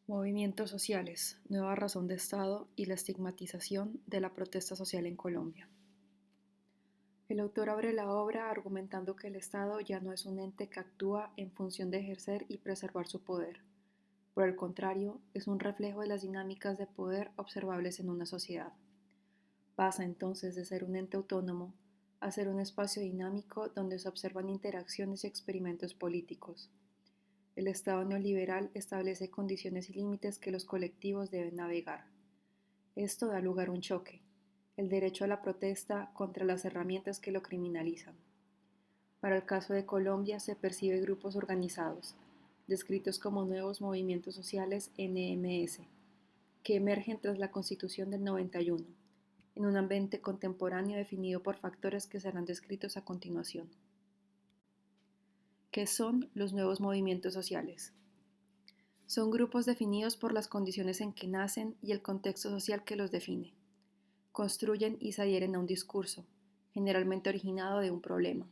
Movimientos sociales, nueva razón de Estado y la estigmatización de la protesta social en Colombia. El autor abre la obra argumentando que el Estado ya no es un ente que actúa en función de ejercer y preservar su poder. Por el contrario, es un reflejo de las dinámicas de poder observables en una sociedad. Pasa entonces de ser un ente autónomo a ser un espacio dinámico donde se observan interacciones y experimentos políticos. El Estado neoliberal establece condiciones y límites que los colectivos deben navegar. Esto da lugar a un choque, el derecho a la protesta contra las herramientas que lo criminalizan. Para el caso de Colombia se percibe grupos organizados, descritos como nuevos movimientos sociales NMS, que emergen tras la Constitución del 91, en un ambiente contemporáneo definido por factores que serán descritos a continuación. ¿Qué son los nuevos movimientos sociales? Son grupos definidos por las condiciones en que nacen y el contexto social que los define. Construyen y se adhieren a un discurso, generalmente originado de un problema.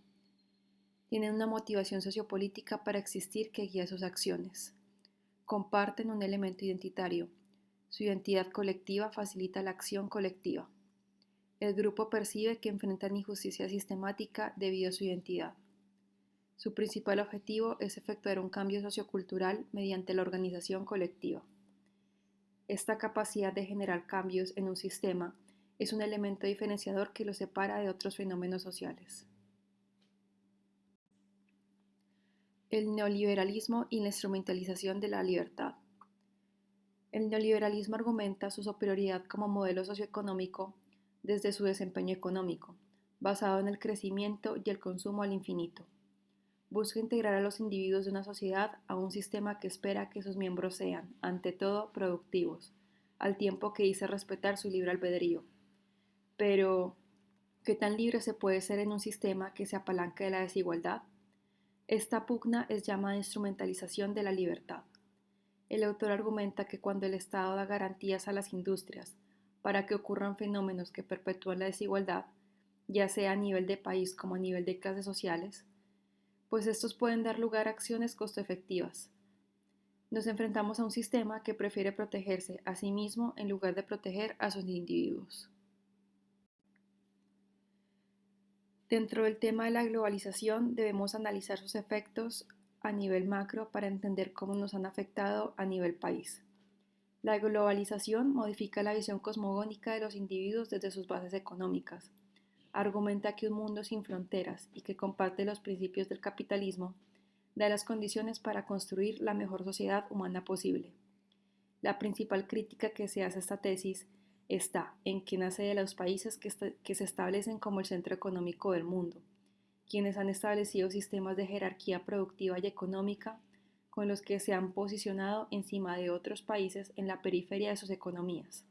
Tienen una motivación sociopolítica para existir que guía sus acciones. Comparten un elemento identitario. Su identidad colectiva facilita la acción colectiva. El grupo percibe que enfrentan injusticia sistemática debido a su identidad. Su principal objetivo es efectuar un cambio sociocultural mediante la organización colectiva. Esta capacidad de generar cambios en un sistema es un elemento diferenciador que lo separa de otros fenómenos sociales. El neoliberalismo y la instrumentalización de la libertad. El neoliberalismo argumenta su superioridad como modelo socioeconómico desde su desempeño económico, basado en el crecimiento y el consumo al infinito. Busca integrar a los individuos de una sociedad a un sistema que espera que sus miembros sean, ante todo, productivos, al tiempo que dice respetar su libre albedrío. Pero, ¿qué tan libre se puede ser en un sistema que se apalanca de la desigualdad? Esta pugna es llamada instrumentalización de la libertad. El autor argumenta que cuando el Estado da garantías a las industrias para que ocurran fenómenos que perpetúan la desigualdad, ya sea a nivel de país como a nivel de clases sociales, pues estos pueden dar lugar a acciones costo-efectivas. Nos enfrentamos a un sistema que prefiere protegerse a sí mismo en lugar de proteger a sus individuos. Dentro del tema de la globalización debemos analizar sus efectos a nivel macro para entender cómo nos han afectado a nivel país. La globalización modifica la visión cosmogónica de los individuos desde sus bases económicas. Argumenta que un mundo sin fronteras y que comparte los principios del capitalismo da las condiciones para construir la mejor sociedad humana posible. La principal crítica que se hace a esta tesis está en que nace de los países que se establecen como el centro económico del mundo, quienes han establecido sistemas de jerarquía productiva y económica con los que se han posicionado encima de otros países en la periferia de sus economías.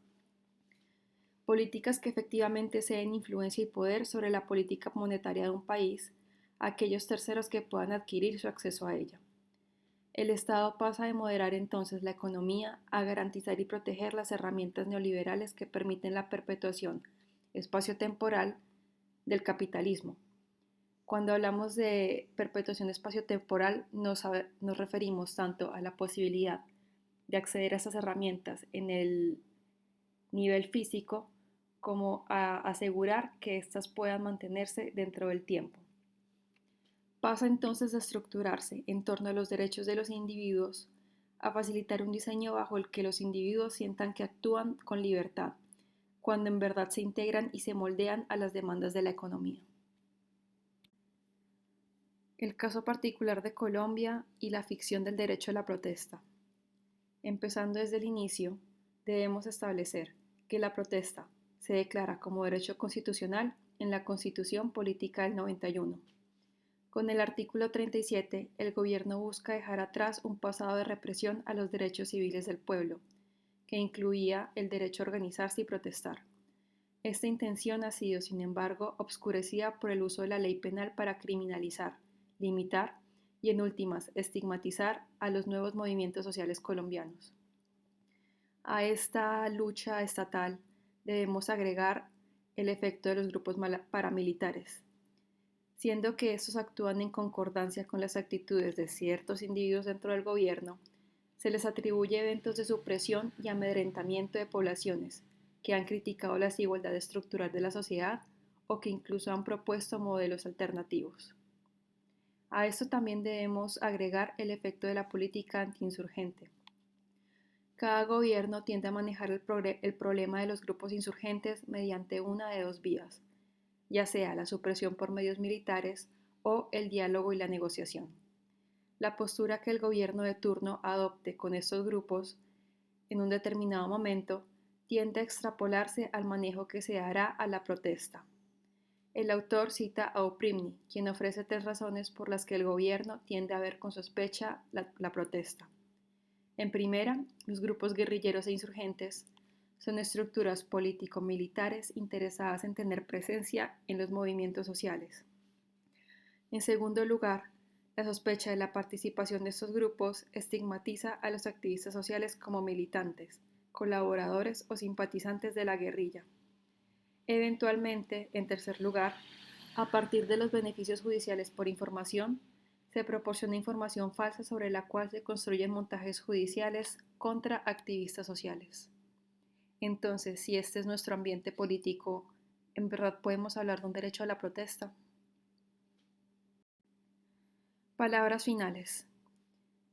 Políticas que efectivamente ceden influencia y poder sobre la política monetaria de un país a aquellos terceros que puedan adquirir su acceso a ella. El Estado pasa de moderar entonces la economía a garantizar y proteger las herramientas neoliberales que permiten la perpetuación espaciotemporal del capitalismo. Cuando hablamos de perpetuación espaciotemporal nos referimos tanto a la posibilidad de acceder a estas herramientas en el nivel físico como a asegurar que éstas puedan mantenerse dentro del tiempo. Pasa entonces a estructurarse en torno a los derechos de los individuos, a facilitar un diseño bajo el que los individuos sientan que actúan con libertad, cuando en verdad se integran y se moldean a las demandas de la economía. El caso particular de Colombia y la ficción del derecho a la protesta. Empezando desde el inicio, debemos establecer que la protesta se declara como derecho constitucional en la Constitución Política del 91. Con el artículo 37, el gobierno busca dejar atrás un pasado de represión a los derechos civiles del pueblo, que incluía el derecho a organizarse y protestar. Esta intención ha sido, sin embargo, obscurecida por el uso de la ley penal para criminalizar, limitar y, en últimas, estigmatizar a los nuevos movimientos sociales colombianos. A esta lucha estatal debemos agregar el efecto de los grupos paramilitares, siendo que estos actúan en concordancia con las actitudes de ciertos individuos dentro del gobierno, Se les atribuye eventos de supresión y amedrentamiento de poblaciones que han criticado la desigualdad estructural de la sociedad o que incluso han propuesto modelos alternativos. A esto también debemos agregar el efecto de la política antiinsurgente. Cada gobierno tiende a manejar el problema de los grupos insurgentes mediante una de dos vías, ya sea la supresión por medios militares o el diálogo y la negociación. La postura que el gobierno de turno adopte con estos grupos en un determinado momento tiende a extrapolarse al manejo que se dará a la protesta. El autor cita a Oprimni, quien ofrece 3 razones por las que el gobierno tiende a ver con sospecha la protesta. En primera, los grupos guerrilleros e insurgentes son estructuras político-militares interesadas en tener presencia en los movimientos sociales. En segundo lugar, la sospecha de la participación de estos grupos estigmatiza a los activistas sociales como militantes, colaboradores o simpatizantes de la guerrilla. Eventualmente, en tercer lugar, a partir de los beneficios judiciales por información, se proporciona información falsa sobre la cual se construyen montajes judiciales contra activistas sociales. Entonces, si este es nuestro ambiente político, ¿en verdad podemos hablar de un derecho a la protesta? Palabras finales.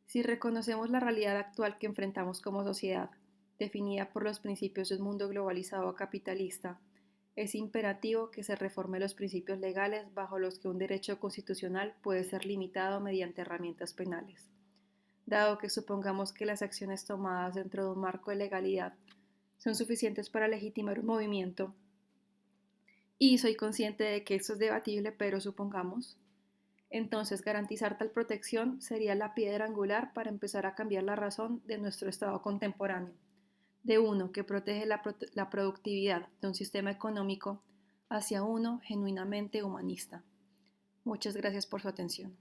Si reconocemos la realidad actual que enfrentamos como sociedad, definida por los principios de un mundo globalizado capitalista, es imperativo que se reformen los principios legales bajo los que un derecho constitucional puede ser limitado mediante herramientas penales. Dado que supongamos que las acciones tomadas dentro de un marco de legalidad son suficientes para legitimar un movimiento, y soy consciente de que esto es debatible, pero supongamos, entonces garantizar tal protección sería la piedra angular para empezar a cambiar la razón de nuestro Estado contemporáneo, de uno que protege la productividad de un sistema económico hacia uno genuinamente humanista. Muchas gracias por su atención.